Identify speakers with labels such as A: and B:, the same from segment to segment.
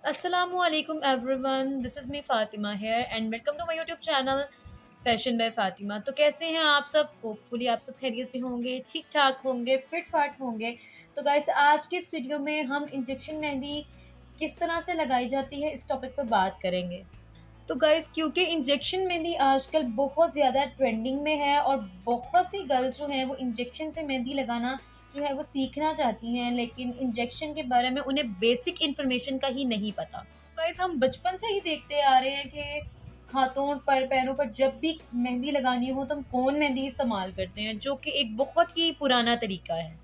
A: Assalamualaikum everyone, this is me Fatima here and welcome to my YouTube channel fashion by Fatima. तो कैसे हैं आप सब? होपफुली आप सब खैरियत से होंगे, ठीक ठाक होंगे, फिट फाट होंगे। तो गाइस आज की इस वीडियो में हम इंजेक्शन मेहंदी किस तरह से लगाई जाती है इस टॉपिक पर बात करेंगे। तो गाइस क्योंकि इंजेक्शन मेहंदी आजकल बहुत ज़्यादा ट्रेंडिंग में है और बहुत सी गर्ल्स जो हैं वो इंजेक्शन से मेहंदी लगाना जो है वो सीखना चाहती हैं, लेकिन इंजेक्शन के बारे में उन्हें बेसिक इन्फॉर्मेशन का ही नहीं पता। गाइस हम बचपन से ही देखते आ रहे हैं कि हाथों पर पैरों पर जब भी मेहंदी लगानी हो तो हम कोन मेहंदी इस्तेमाल करते हैं, जो कि एक बहुत ही पुराना तरीका है।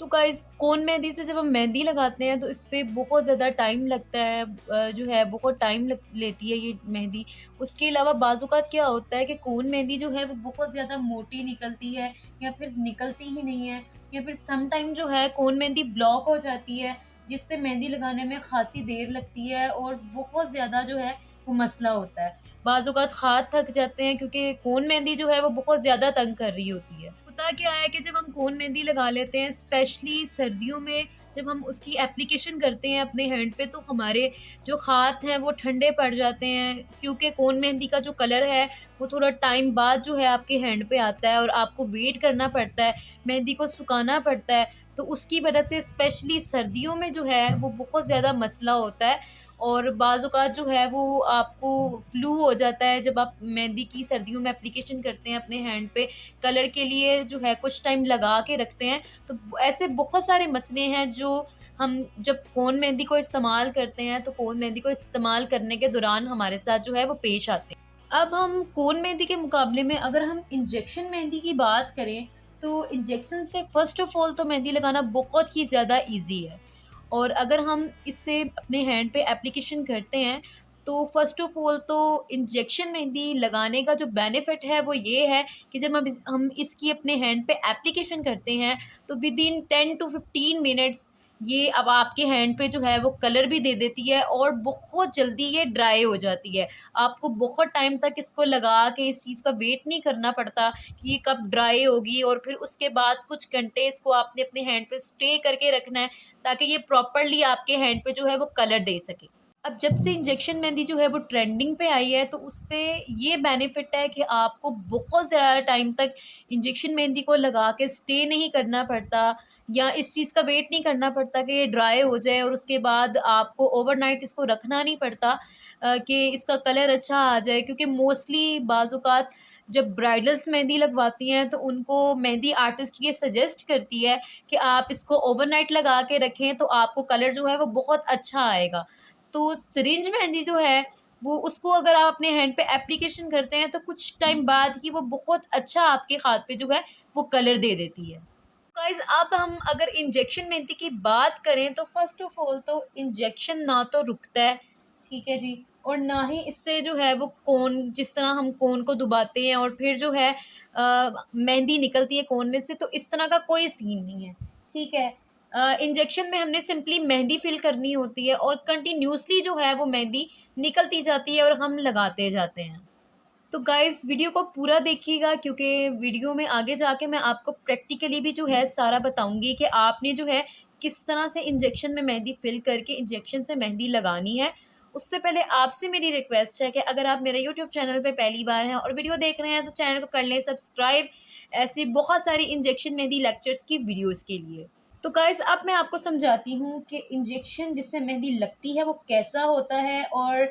A: तो गाइस कोन मेहंदी से जब हम मेहंदी लगाते हैं तो इस पे बहुत ज़्यादा टाइम लगता है, जो है बहुत टाइम लेती है ये मेहंदी। उसके अलावा बाज़-औक़ात क्या होता है कि कोन मेहंदी जो है वो बहुत ज़्यादा मोटी निकलती है या फिर निकलती ही नहीं है, या फिर सम टाइम जो है कोन मेहंदी ब्लॉक हो जाती है, जिससे मेहंदी लगाने में ख़ासी देर लगती है और बहुत ज़्यादा जो है वो मसला होता है। बाज़-औक़ात हाथ थक जाते हैं क्योंकि कोन मेहंदी जो है वो बहुत ज़्यादा तंग कर रही होती है। होता क्या है कि जब हम कोन मेहंदी लगा लेते हैं स्पेशली सर्दियों में, जब हम उसकी एप्लीकेशन करते हैं अपने हैंड पे, तो हमारे जो हाथ हैं वो ठंडे पड़ जाते हैं, क्योंकि कोन मेहंदी का जो कलर है वो थोड़ा टाइम बाद जो है आपके हैंड पे आता है और आपको वेट करना पड़ता है, मेहंदी को सुखाना पड़ता है। तो उसकी वजह से स्पेशली सर्दियों में जो है वो बहुत ज़्यादा मसला होता है और बाज़-औक़ात जो है वो आपको फ्लू हो जाता है जब आप मेहंदी की सर्दियों में एप्लीकेशन करते हैं अपने हैंड पे, कलर के लिए जो है कुछ टाइम लगा के रखते हैं। तो ऐसे बहुत सारे मसले हैं जो हम जब कोन मेहंदी को इस्तेमाल करते हैं तो कोन मेहंदी को इस्तेमाल करने के दौरान हमारे साथ जो है वो पेश आते हैं। अब हम कोन मेहंदी के मुकाबले में अगर हम इंजेक्शन मेहंदी की बात करें, तो इंजेक्शन से फ़र्स्ट ऑफ़ ऑल तो मेहंदी लगाना बहुत ही ज़्यादा ईज़ी है। और अगर हम इससे अपने हैंड पे एप्लीकेशन करते हैं, तो फ़र्स्ट ऑफ़ ऑल तो इंजेक्शन मेहंदी लगाने का जो बेनिफिट है वो ये है कि जब हम इसकी अपने हैंड पे एप्लीकेशन करते हैं, तो विदिन 10 टू 15 मिनट्स ये अब आपके हैंड पे जो है वो कलर भी दे देती है और बहुत जल्दी ये ड्राई हो जाती है। आपको बहुत टाइम तक इसको लगा के इस चीज़ का वेट नहीं करना पड़ता कि ये कब ड्राई होगी, और फिर उसके बाद कुछ घंटे इसको आपने अपने हैंड पे स्टे करके रखना है ताकि ये प्रॉपरली आपके हैंड पे जो है वो कलर दे सके। अब जब से इंजेक्शन मेहंदी जो है वो ट्रेंडिंग पे आई है, तो उसपे ये बेनिफिट है कि आपको बहुत ज़्यादा टाइम तक इंजेक्शन मेहंदी को लगा के स्टे नहीं करना पड़ता, या इस चीज़ का वेट नहीं करना पड़ता कि ये ड्राई हो जाए और उसके बाद आपको ओवरनाइट इसको रखना नहीं पड़ता कि इसका कलर अच्छा आ जाए। क्योंकि मोस्टली बाज़-औक़ात जब ब्राइडल्स मेहंदी लगवाती हैं तो उनको मेहंदी आर्टिस्ट ये सजेस्ट करती है कि आप इसको ओवरनाइट लगा के रखें, तो आपको कलर जो है वो बहुत अच्छा आएगा। तो सिरिंज मेहंदी जो है वो, उसको अगर आप अपने हैंड पे एप्लीकेशन करते हैं तो कुछ टाइम बाद ही वो बहुत अच्छा आपके हाथ पे जो है वो कलर दे देती है। गाइस अब हम अगर इंजेक्शन मेहंदी की बात करें, तो फर्स्ट ऑफ ऑल तो इंजेक्शन ना तो रुकता है, ठीक है जी, और ना ही इससे जो है वो कोन, जिस तरह हम कोन को दबाते हैं और फिर जो है मेहंदी निकलती है कोन में से, तो इस तरह का कोई सीन नहीं है, ठीक है। इंजेक्शन में हमने सिंपली मेहंदी फिल करनी होती है और कंटिन्यूसली जो है वो मेहंदी निकलती जाती है और हम लगाते जाते हैं। तो गाइज़ वीडियो को पूरा देखिएगा, क्योंकि वीडियो में आगे जाके मैं आपको प्रैक्टिकली भी जो है सारा बताऊंगी कि आपने जो है किस तरह से इंजेक्शन में मेहंदी फिल करके इंजेक्शन से मेहंदी लगानी है। उससे पहले आपसे मेरी रिक्वेस्ट है कि अगर आप मेरे यूट्यूब चैनल पे पहली बार हैं और वीडियो देख रहे हैं तो चैनल को कर लें सब्सक्राइब, ऐसी बहुत सारी इंजेक्शन मेहंदी लेक्चर्स की वीडियोज़ के लिए। तो गाइज़ अब मैं आपको समझाती हूँ कि इंजेक्शन जिससे मेहंदी लगती है वो कैसा होता है और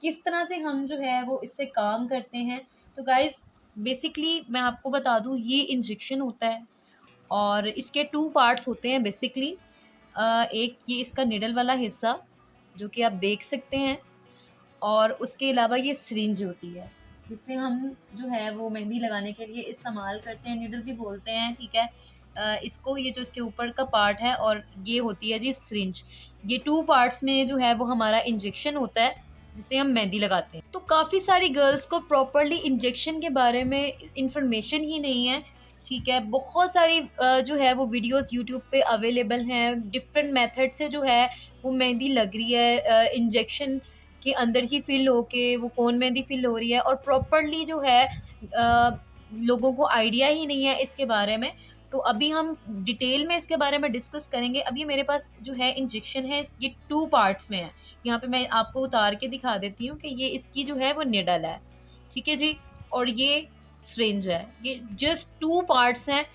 A: किस तरह से हम जो है वो इससे काम करते हैं। तो गाइज़ बेसिकली मैं आपको बता दूँ, ये इंजेक्शन होता है और इसके 2 पार्ट्स होते हैं बेसिकली। एक ये इसका निडल वाला हिस्सा जो कि आप देख सकते हैं, और उसके अलावा ये सिरिंज होती है जिससे हम जो है वो मेहंदी लगाने के लिए इस्तेमाल करते हैं, निडल भी बोलते हैं, ठीक है। इसको, ये जो इसके ऊपर का पार्ट है, और ये होती है जी सिरिंज। ये 2 पार्ट्स में जो है वो हमारा इंजेक्शन होता है जिससे हम मेहंदी लगाते हैं। तो काफ़ी सारी गर्ल्स को प्रॉपर्ली इंजेक्शन के बारे में इंफॉर्मेशन ही नहीं है, ठीक है। बहुत सारी जो है वो वीडियोस यूट्यूब पे अवेलेबल हैं, डिफरेंट मेथड से जो है वो मेहंदी लग रही है, इंजेक्शन के अंदर ही फिल होके वो कोन मेहंदी फिल हो रही है, और प्रॉपर्ली जो है लोगों को आइडिया ही नहीं है इसके बारे में। तो अभी हम डिटेल में इसके बारे में डिस्कस करेंगे। अभी मेरे पास जो है इंजेक्शन है, ये 2 पार्ट्स में है, यहाँ पे मैं आपको उतार के दिखा देती हूँ कि ये इसकी जो है वो निडल है, ठीक है जी, और ये सिरिंज है। ये जस्ट 2 पार्ट्स हैं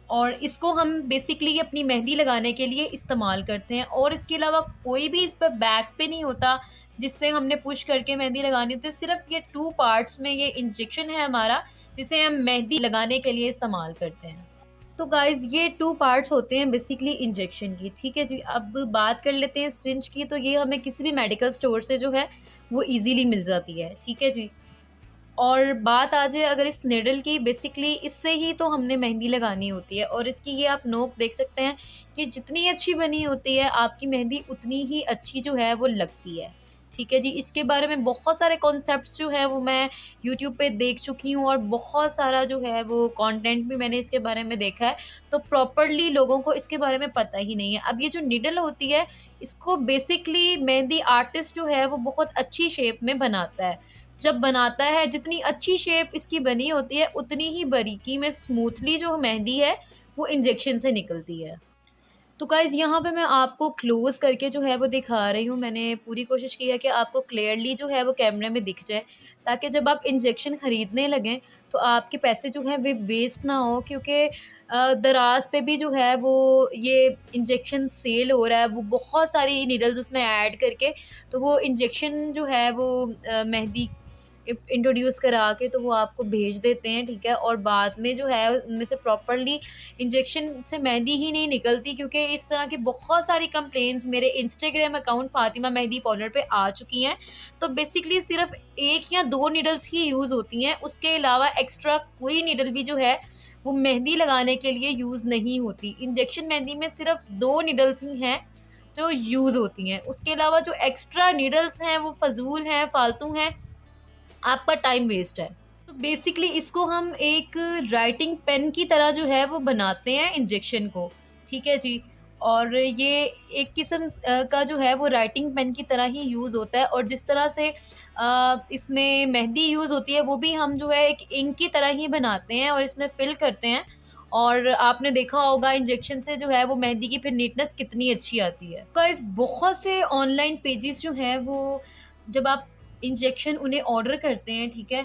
A: और इसको हम बेसिकली अपनी मेहंदी लगाने के लिए इस्तेमाल करते हैं, और इसके अलावा कोई भी इस पर बैक पे नहीं होता जिससे हमने पुश करके मेहंदी लगानी होती है। सिर्फ ये 2 पार्ट्स में ये इंजेक्शन है हमारा, जिसे हम मेहंदी लगाने के लिए इस्तेमाल करते हैं। तो गाइज़ ये 2 पार्ट्स होते हैं बेसिकली इंजेक्शन की, ठीक है जी। अब बात कर लेते हैं सिरिंज की। तो ये हमें किसी भी मेडिकल स्टोर से जो है वो ईजीली मिल जाती है, ठीक है जी। और बात आ जाए अगर इस निडल की, बेसिकली इससे ही तो हमने मेहंदी लगानी होती है, और इसकी ये आप नोक देख सकते हैं कि जितनी अच्छी बनी होती है आपकी मेहंदी उतनी ही अच्छी जो है वो लगती है, ठीक है जी। इसके बारे में बहुत सारे कॉन्सेप्ट्स जो है वो मैं यूट्यूब पे देख चुकी हूँ, और बहुत सारा जो है वो कंटेंट भी मैंने इसके बारे में देखा है। तो प्रॉपरली लोगों को इसके बारे में पता ही नहीं है। अब ये जो निडल होती है, इसको बेसिकली मेहंदी आर्टिस्ट जो है वो बहुत अच्छी शेप में बनाता है। जब बनाता है, जितनी अच्छी शेप इसकी बनी होती है उतनी ही बारीकी में स्मूथली जो मेहंदी है वो इंजेक्शन से निकलती है। तो गाइज़ यहाँ पे मैं आपको क्लोज़ करके जो है वो दिखा रही हूँ। मैंने पूरी कोशिश की है कि आपको क्लियरली जो है वो कैमरे में दिख जाए, ताकि जब आप इंजेक्शन ख़रीदने लगें तो आपके पैसे जो हैं वे वेस्ट ना हो, क्योंकि दराज पे भी जो है वो ये इंजेक्शन सेल हो रहा है, वो बहुत सारी नीडल्स उसमें ऐड करके, तो वो इंजेक्शन जो है वो मेहंदी इंट्रोड्यूस करा के तो वो आपको भेज देते हैं, ठीक है। और बाद में जो है उनमें से प्रॉपरली इंजेक्शन से मेहंदी ही नहीं निकलती, क्योंकि इस तरह की बहुत सारी कंप्लेंट्स मेरे Instagram account Fatima mehndi parlour पे आ चुकी हैं। तो बेसिकली सिर्फ 1 या 2 नीडल्स ही यूज़ होती हैं, उसके अलावा एक्स्ट्रा कोई नीडल भी जो है वो मेहंदी लगाने के लिए यूज़ नहीं होती। इंजेक्शन मेहंदी में सिर्फ 2 नीडल्स ही हैं जो यूज़ होती हैं, उसके अलावा जो एक्स्ट्रा नीडल्स हैं वो फ़जूल हैं, फ़ालतू हैं, आपका टाइम वेस्ट है। तो बेसिकली इसको हम एक राइटिंग पेन की तरह जो है वो बनाते हैं इंजेक्शन को, ठीक है जी। और ये एक किस्म का जो है वो राइटिंग पेन की तरह ही यूज़ होता है, और जिस तरह से इसमें मेहंदी यूज़ होती है वो भी हम जो है एक इंक की तरह ही बनाते हैं और इसमें फिल करते हैं। और आपने देखा होगा इंजेक्शन से जो है वो मेहंदी की फिर नीटनेस कितनी अच्छी आती है। गाइस बहुत से ऑनलाइन पेजेस जो हैं वो, जब आप इंजेक्शन उन्हें ऑर्डर करते हैं, ठीक है,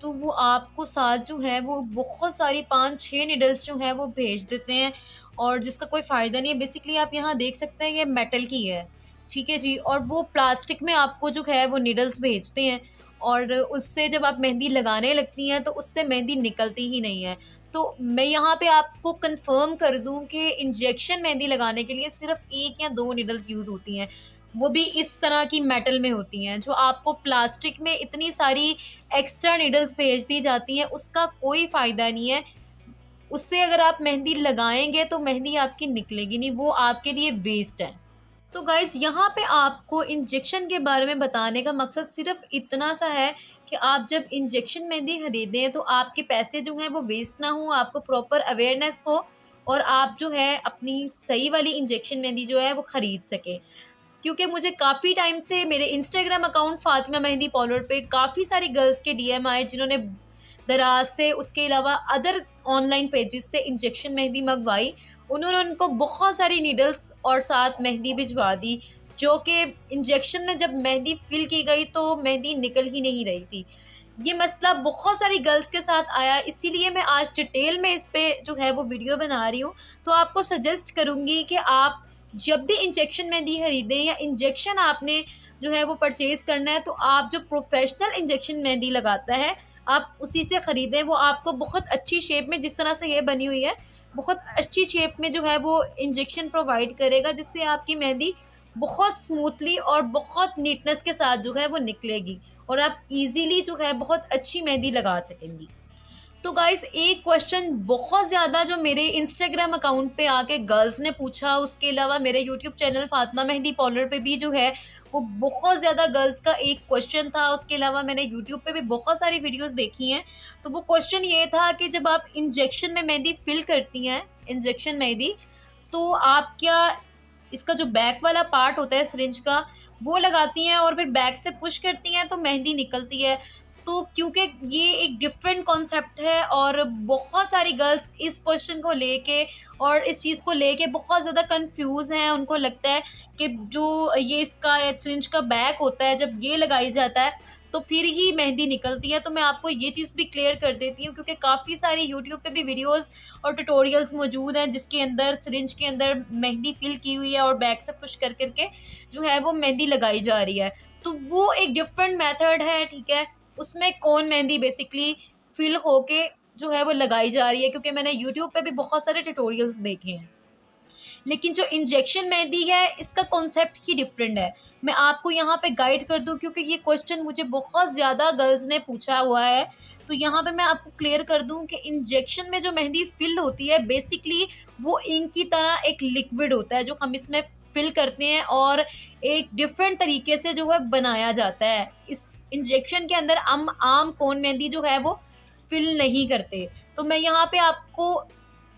A: तो वो आपको साथ जो है वो बहुत सारी 5-6 नीडल्स जो हैं वो भेज देते हैं, और जिसका कोई फ़ायदा नहीं है। बेसिकली आप यहाँ देख सकते हैं ये मेटल की है, ठीक है जी, और वो प्लास्टिक में आपको जो है वो नीडल्स भेजते हैं, और उससे जब आप मेहंदी लगाने लगती हैं तो उससे मेहंदी निकलती ही नहीं है। तो मैं यहाँ पे आपको कंफर्म कर दूँ कि इंजेक्शन मेहंदी लगाने के लिए सिर्फ 1 या 2 नीडल्स यूज़ होती हैं, वो भी इस तरह की मेटल में होती हैं। जो आपको प्लास्टिक में इतनी सारी एक्स्ट्रा नीडल्स भेज दी जाती हैं उसका कोई फ़ायदा नहीं है। उससे अगर आप मेहंदी लगाएंगे तो मेहंदी आपकी निकलेगी नहीं, वो आपके लिए वेस्ट है। तो गाइज़ यहाँ पे आपको इंजेक्शन के बारे में बताने का मकसद सिर्फ इतना सा है कि आप जब इंजेक्शन मेहंदी खरीदें तो आपके पैसे जो हैं वो वेस्ट ना हो, आपको प्रॉपर अवेयरनेस हो, और आप जो है अपनी सही वाली इंजेक्शन मेहंदी जो है वो ख़रीद सकें। क्योंकि मुझे काफ़ी टाइम से मेरे Instagram account Fatima mehndi parlour पे काफ़ी सारी गर्ल्स के डीएम आए जिन्होंने दराज से, उसके अलावा अदर ऑनलाइन पेजेस से इंजेक्शन मेहंदी मंगवाई। उन्होंने उनको बहुत सारी नीडल्स और साथ मेहंदी भिजवा दी, जो कि इंजेक्शन में जब मेहंदी फिल की गई तो मेहंदी निकल ही नहीं रही थी। ये मसला बहुत सारी गर्ल्स के साथ आया, इसीलिए मैं आज डिटेल में इस पे जो है वो वीडियो बना रही हूँ। तो आपको सजेस्ट करूँगी कि आप जब भी इंजेक्शन मेहंदी खरीदें या इंजेक्शन आपने जो है वो परचेज़ करना है, तो आप जो प्रोफेशनल इंजेक्शन मेहंदी लगाता है आप उसी से ख़रीदें। वो आपको बहुत अच्छी शेप में, जिस तरह से ये बनी हुई है, बहुत अच्छी शेप में जो है वो इंजेक्शन प्रोवाइड करेगा, जिससे आपकी मेहंदी बहुत स्मूथली और बहुत नीटनेस के साथ जो है वो निकलेगी, और आप इजीली जो है बहुत अच्छी मेहंदी लगा सकेंगी। तो गाइस एक क्वेश्चन बहुत ज़्यादा जो मेरे इंस्टाग्राम अकाउंट पे आके गर्ल्स ने पूछा, उसके अलावा मेरे YouTube channel Fatima mehndi parlour पे भी जो है वो बहुत ज़्यादा गर्ल्स का एक क्वेश्चन था। उसके अलावा मैंने यूट्यूब पे भी बहुत सारी वीडियोस देखी हैं। तो वो क्वेश्चन ये था कि जब आप इंजेक्शन में मेहंदी फिल करती हैं, इंजेक्शन मेहंदी, तो आप क्या इसका जो बैक वाला पार्ट होता है सिरिंज का वो लगाती हैं और फिर बैक से पुश करती हैं तो मेहंदी निकलती है? तो क्योंकि ये एक डिफरेंट कॉन्सेप्ट है और बहुत सारी गर्ल्स इस क्वेश्चन को लेके और इस चीज़ को लेके बहुत ज़्यादा कंफ्यूज हैं। उनको लगता है कि जो ये इसका सिरिंज का बैक होता है, जब ये लगाई जाता है तो फिर ही मेहंदी निकलती है। तो मैं आपको ये चीज़ भी क्लियर कर देती हूँ, क्योंकि काफ़ी सारी यूट्यूब पे भी वीडियोस और ट्यूटोरियल्स मौजूद हैं जिसके अंदर सिरिंज के अंदर मेहंदी फिल की हुई है और बैक से पुश कर करके जो है वो मेहंदी लगाई जा रही है। तो वो एक डिफरेंट मेथड है, ठीक है। उसमें कौन मेहंदी बेसिकली फिल होके जो है वो लगाई जा रही है, क्योंकि मैंने यूट्यूब पे भी बहुत सारे ट्यूटोरियल्स देखे हैं। लेकिन जो इंजेक्शन मेहंदी है इसका कॉन्सेप्ट ही डिफरेंट है। मैं आपको यहाँ पे गाइड कर दूँ, क्योंकि ये क्वेश्चन मुझे बहुत ज़्यादा गर्ल्स ने पूछा हुआ है। तो यहाँ पे मैं आपको क्लियर कर दूँ कि इंजेक्शन में जो मेहंदी फिल होती है बेसिकली वो इंक की तरह एक लिक्विड होता है जो हम इसमें फिल करते हैं और एक डिफरेंट तरीके से जो है बनाया जाता है। इस इंजेक्शन के अंदर हम आम कोन मेहंदी जो है वो फिल नहीं करते। तो मैं यहाँ पे आपको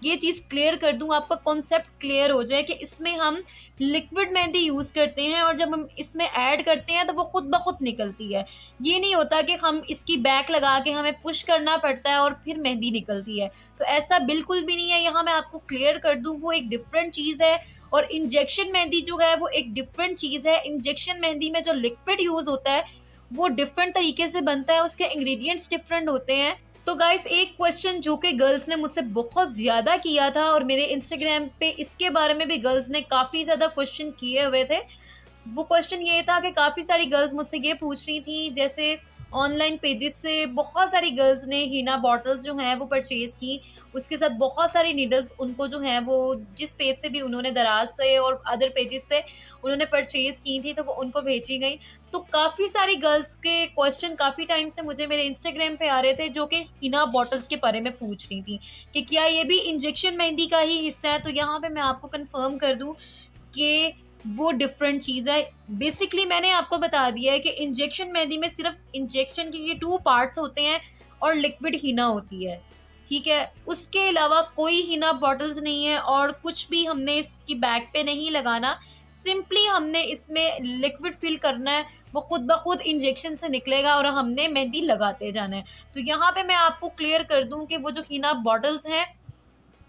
A: ये चीज़ क्लियर कर दूं, आपका कॉन्सेप्ट क्लियर हो जाए कि इसमें हम लिक्विड मेहंदी यूज़ करते हैं और जब हम इसमें ऐड करते हैं तो वो खुद ब खुद निकलती है। ये नहीं होता कि हम इसकी बैक लगा के हमें पुश करना पड़ता है और फिर मेहंदी निकलती है। तो ऐसा बिल्कुल भी नहीं है। यहाँ मैं आपको क्लियर कर दूँ, वो एक डिफरेंट चीज़ है और इंजेक्शन मेहंदी जो है वो एक डिफरेंट चीज़ है। इंजेक्शन मेहंदी में जो लिक्विड यूज़ होता है वो डिफरेंट तरीके से बनता है, उसके इंग्रेडिएंट्स डिफरेंट होते हैं। तो गाइस, एक क्वेश्चन जो कि गर्ल्स ने मुझसे बहुत ज़्यादा किया था और मेरे इंस्टाग्राम पे इसके बारे में भी गर्ल्स ने काफ़ी ज़्यादा क्वेश्चन किए हुए थे। वो क्वेश्चन ये था कि काफ़ी सारी गर्ल्स मुझसे ये पूछ रही थी, जैसे ऑनलाइन पेजेस से बहुत सारी गर्ल्स ने हीना बॉटल्स जो हैं वो परचेज़ की, उसके साथ बहुत सारी नीडल्स उनको जो हैं वो जिस पेज से भी उन्होंने दराज से और अदर पेजेस से उन्होंने परचेज़ की थी तो वो उनको भेजी गई। तो काफ़ी सारी गर्ल्स के क्वेश्चन काफ़ी टाइम से मुझे मेरे इंस्टाग्राम पे आ रहे थे जो कि हीना बॉटल्स के बारे में पूछ रही थी कि क्या ये भी इंजेक्शन मेहंदी का ही हिस्सा है। तो यहाँ पे मैं आपको कंफर्म कर दूँ कि वो डिफरेंट चीज़ है। बेसिकली मैंने आपको बता दिया है कि इंजेक्शन मेहंदी में सिर्फ इंजेक्शन के ये 2 पार्ट्स होते हैं और लिक्विड हीना होती है, ठीक है। उसके अलावा कोई हीना बॉटल्स नहीं है और कुछ भी हमने इसकी बैक पे नहीं लगाना। सिंपली हमने इसमें लिक्विड फिल करना है, वो खुद ब खुद इंजेक्शन से निकलेगा और हमने मेहंदी लगाते जाना है। तो यहाँ पे मैं आपको क्लियर कर दूँ कि वो जो हीना बॉटल्स हैं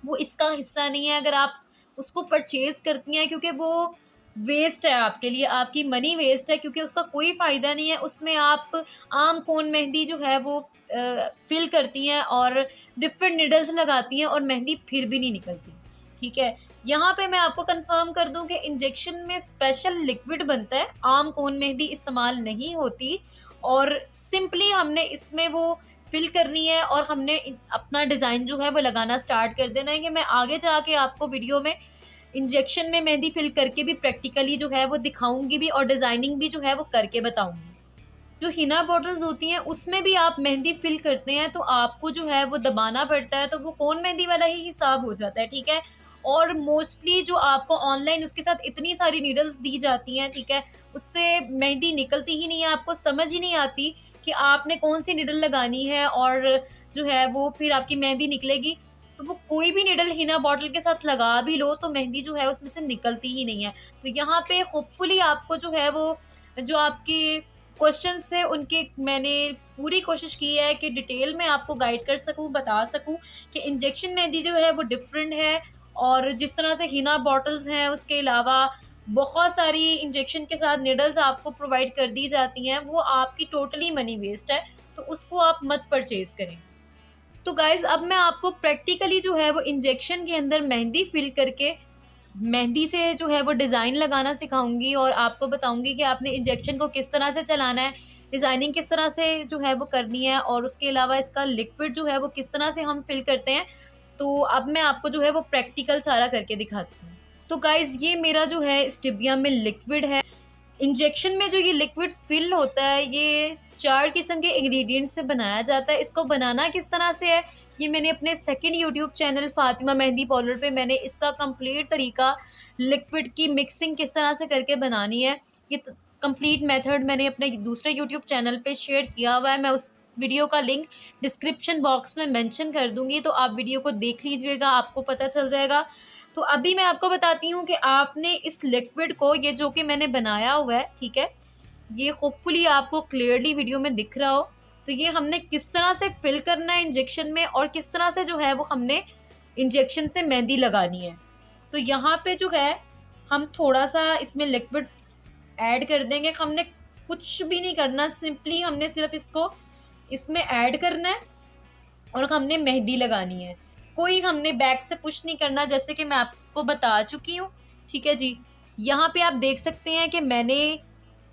A: वो इसका हिस्सा नहीं है। अगर आप उसको परचेज़ करती हैं, क्योंकि वो वेस्ट है आपके लिए, आपकी मनी वेस्ट है, क्योंकि उसका कोई फ़ायदा नहीं है। उसमें आप आम कोन मेहंदी जो है वो फिल करती हैं और डिफरेंट नीडल्स लगाती हैं और मेहंदी फिर भी नहीं निकलती, ठीक है। यहाँ पे मैं आपको कंफर्म कर दूं कि इंजेक्शन में स्पेशल लिक्विड बनता है, आम कोन मेहंदी इस्तेमाल नहीं होती और सिंपली हमने इसमें वो फिल करनी है और हमने अपना डिज़ाइन जो है वो लगाना स्टार्ट कर देना है। कि मैं आगे जाके आपको वीडियो में इंजेक्शन में मेहंदी फिल करके भी प्रैक्टिकली जो है वो दिखाऊंगी भी और डिज़ाइनिंग भी जो है वो करके बताऊंगी। जो हीना बॉटल्स होती हैं उसमें भी आप मेहंदी फिल करते हैं तो आपको जो है वो दबाना पड़ता है, तो वो कोन मेहंदी वाला ही हिसाब हो जाता है, ठीक है। और मोस्टली जो आपको ऑनलाइन उसके साथ इतनी सारी नीडल्स दी जाती हैं, ठीक है, उससे मेहंदी निकलती ही नहीं है। आपको समझ ही नहीं आती कि आपने कौन सी नीडल लगानी है और जो है वो फिर आपकी मेहंदी निकलेगी। तो वो कोई भी नीडल हीना बॉटल के साथ लगा भी लो तो मेहंदी जो है उसमें से निकलती ही नहीं है। तो यहाँ पे होपफुली आपको जो है वो जो आपके क्वेश्चंस थे उनके मैंने पूरी कोशिश की है कि डिटेल में आपको गाइड कर सकूं, बता सकूं कि इंजेक्शन मेहंदी जो है वो डिफरेंट है और जिस तरह से हीना बॉटल्स हैं उसके अलावा बहुत सारी इंजेक्शन के साथ निडल्स आपको प्रोवाइड कर दी जाती हैं, वो आपकी टोटली मनी वेस्ट है, तो उसको आप मत परचेज़ करें। तो गाइज़, अब मैं आपको प्रैक्टिकली जो है वो इंजेक्शन के अंदर मेहंदी फिल करके मेहंदी से जो है वो डिज़ाइन लगाना सिखाऊंगी और आपको बताऊंगी कि आपने इंजेक्शन को किस तरह से चलाना है, डिज़ाइनिंग किस तरह से जो है वो करनी है और उसके अलावा इसका लिक्विड जो है वो किस तरह से हम फिल करते हैं। तो अब मैं आपको जो है वो प्रैक्टिकल सारा करके दिखाती हूँ। तो गाइज़, ये मेरा जो है इस डिब्बिया में लिक्विड है। इंजेक्शन में जो ये लिक्विड फिल होता है ये 4 किस्म के इंग्रेडिएंट्स से बनाया जाता है। इसको बनाना किस तरह से है ये मैंने अपने second YouTube channel Fatima mehndi parlour पे मैंने इसका कंप्लीट तरीका, लिक्विड की मिक्सिंग किस तरह से करके बनानी है, ये कंप्लीट मेथड मैंने अपने दूसरे यूट्यूब चैनल पे शेयर किया हुआ है। मैं उस वीडियो का लिंक डिस्क्रिप्शन बॉक्स में मेंशन कर दूंगी, तो आप वीडियो को देख लीजिएगा, आपको पता चल जाएगा। तो अभी मैं आपको बताती हूँ कि आपने इस लिक्विड को, ये जो कि मैंने बनाया हुआ है, ठीक है, ये होपफुली आपको क्लियरली वीडियो में दिख रहा हो, तो ये हमने किस तरह से फिल करना है इंजेक्शन में और किस तरह से जो है वो हमने इंजेक्शन से मेहंदी लगानी है। तो यहाँ पे जो है हम थोड़ा सा इसमें लिक्विड ऐड कर देंगे। हमने कुछ भी नहीं करना, सिंपली हमने सिर्फ इसको इसमें ऐड करना है और हमने मेहंदी लगानी है। कोई हमने बैक से पुश नहीं करना, जैसे कि मैं आपको बता चुकी हूँ। ठीक है जी, यहाँ पे आप देख सकते हैं कि मैंने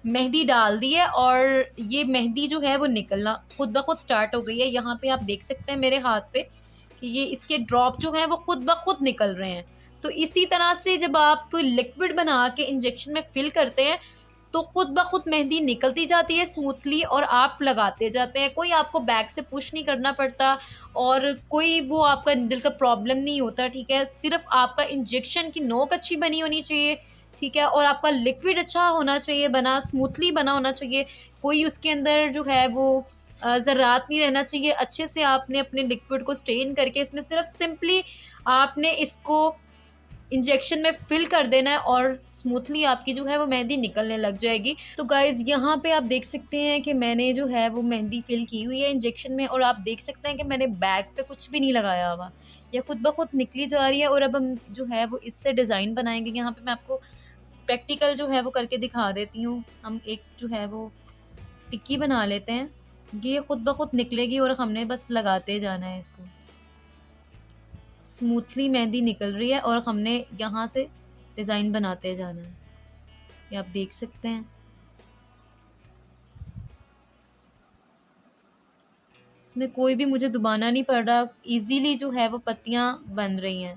A: मेहंदी डाल दी है और ये मेहंदी जो है वो निकलना खुद ब खुद स्टार्ट हो गई है। यहाँ पे आप देख सकते हैं मेरे हाथ पे कि ये इसके ड्रॉप जो हैं वो खुद ब खुद निकल रहे हैं। तो इसी तरह से जब आप लिक्विड बना के इंजेक्शन में फिल करते हैं तो खुद ब खुद मेहंदी निकलती जाती है स्मूथली और आप लगाते जाते हैं। कोई आपको बैक से पुश नहीं करना पड़ता और कोई वो आपका निडल का प्रॉब्लम नहीं होता। ठीक है, सिर्फ आपका इंजेक्शन की नोक अच्छी बनी होनी चाहिए। ठीक है, और आपका लिक्विड अच्छा होना चाहिए, बना स्मूथली बना होना चाहिए। कोई उसके अंदर जो है वो ज़रात नहीं रहना चाहिए। अच्छे से आपने अपने लिक्विड को स्टेन करके इसमें सिर्फ सिंपली आपने इसको इंजेक्शन में फिल कर देना है और स्मूथली आपकी जो है वो मेहंदी निकलने लग जाएगी। तो गाइज़ यहाँ पे आप देख सकते हैं कि मैंने जो है वो मेहंदी फिल की हुई है इंजेक्शन में और आप देख सकते हैं कि मैंने बैक पे कुछ भी नहीं लगाया हुआ, यह खुद ब खुद निकली जा रही है। और अब हम जो है वो इससे डिज़ाइन बनाएंगे। यहाँ पे मैं आपको प्रैक्टिकल जो है वो करके दिखा देती हूँ। हम एक जो है वो टिक्की बना लेते हैं, ये खुद ब खुद निकलेगी और हमने बस लगाते जाना है इसको। स्मूथली मेहंदी निकल रही है और हमने यहाँ से डिज़ाइन बनाते जाना है, ये आप देख सकते हैं। इसमें कोई भी मुझे दबाना नहीं पड़ रहा, इजीली जो है वो पत्तियाँ बन रही हैं।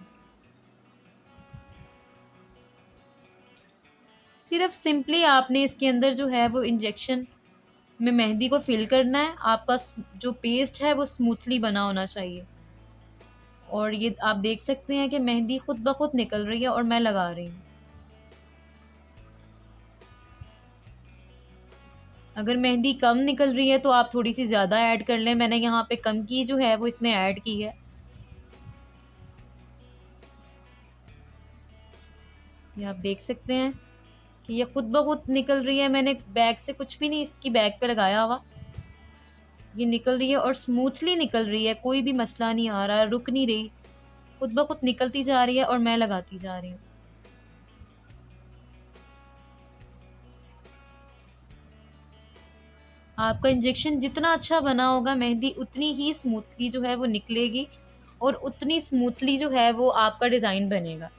A: सिर्फ सिंपली आपने इसके अंदर जो है वो इंजेक्शन में मेहंदी को फिल करना है। आपका जो पेस्ट है वो स्मूथली बना होना चाहिए। और ये आप देख सकते हैं कि मेहंदी खुद ब खुद निकल रही है और मैं लगा रही हूँ। अगर मेहंदी कम निकल रही है तो आप थोड़ी सी ज़्यादा ऐड कर लें। मैंने यहाँ पे कम की जो है वो इसमें ऐड की है। ये आप देख सकते हैं कि ये खुद ब खुद निकल रही है। मैंने बैग से कुछ भी नहीं इसकी बैग पे लगाया हुआ, ये निकल रही है और स्मूथली निकल रही है। कोई भी मसला नहीं आ रहा, रुक नहीं रही, खुद ब खुद निकलती जा रही है और मैं लगाती जा रही हूँ। आपका इंजेक्शन जितना अच्छा बना होगा मेहंदी उतनी ही स्मूथली जो है वो निकलेगी और उतनी स्मूथली जो है वो आपका डिज़ाइन बनेगा।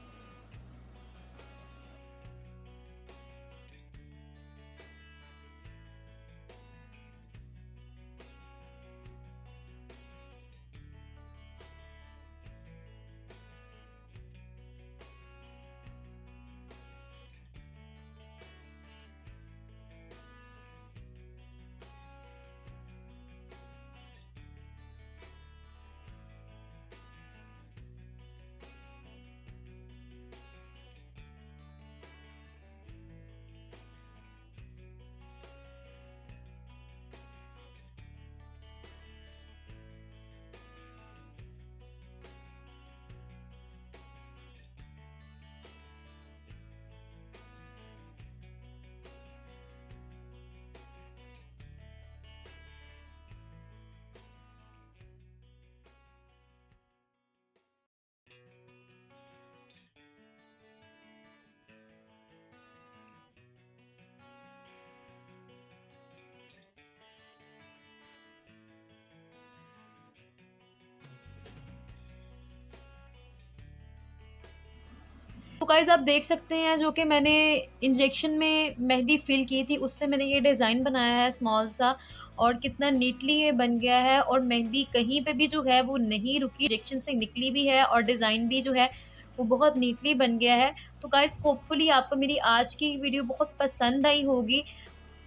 A: तो गाइस आप देख सकते हैं जो कि मैंने इंजेक्शन में मेहंदी फिल की थी उससे मैंने ये डिज़ाइन बनाया है स्मॉल सा, और कितना नीटली ये बन गया है। और मेहंदी कहीं पे भी जो है वो नहीं रुकी, इंजेक्शन से निकली भी है और डिज़ाइन भी जो है वो बहुत नीटली बन गया है। तो गाइस होपफुली आपको मेरी आज की वीडियो बहुत पसंद आई होगी।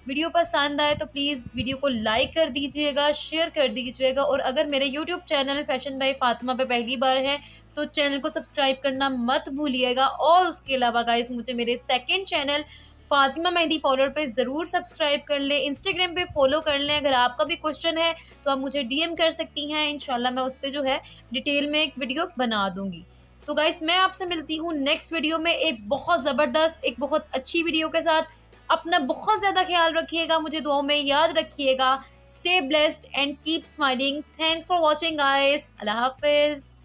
A: वीडियो पसंद आए तो प्लीज़ वीडियो को लाइक कर दीजिएगा, शेयर कर दीजिएगा। और अगर मेरे YouTube channel fashion by Fatima पे पहली बार है तो चैनल को सब्सक्राइब करना मत भूलिएगा। और उसके अलावा गाइस मुझे मेरे second channel Fatima mehndi parlour पे ज़रूर सब्सक्राइब कर लें, इंस्टाग्राम पे फॉलो कर लें। अगर आपका भी क्वेश्चन है तो आप मुझे डीएम कर सकती हैं, इंशाल्लाह मैं उस पर जो है डिटेल में एक वीडियो बना दूँगी। तो गाइस मैं आपसे मिलती हूँ नेक्स्ट वीडियो में एक बहुत ज़बरदस्त, एक बहुत अच्छी वीडियो के साथ। अपना बहुत ज़्यादा ख्याल रखिएगा, मुझे दुआओं में याद रखिएगा। Stay blessed and keep smiling. Thanks for watching guys. Allah Hafiz.